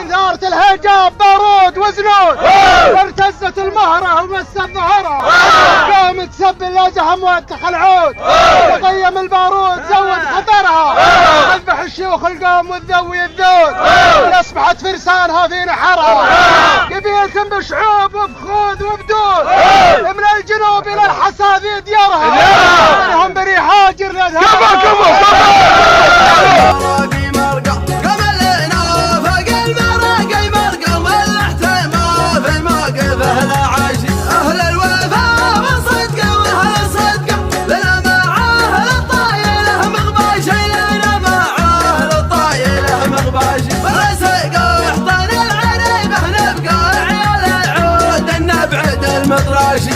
ثارت الهجاب بارود وزنود وارتزت المهرة ومست ظهرها قام تسب اللجهم واتخ العود وقيم البارود زود خطرها اذبح الشيوخ القوم والذوي الذود اصبحت فرسانها في نحرها قبيلة بشعوب وبخوذ وبدود من الجنوب الى الحصافي ديارها منهم بريح هاجر المطراشي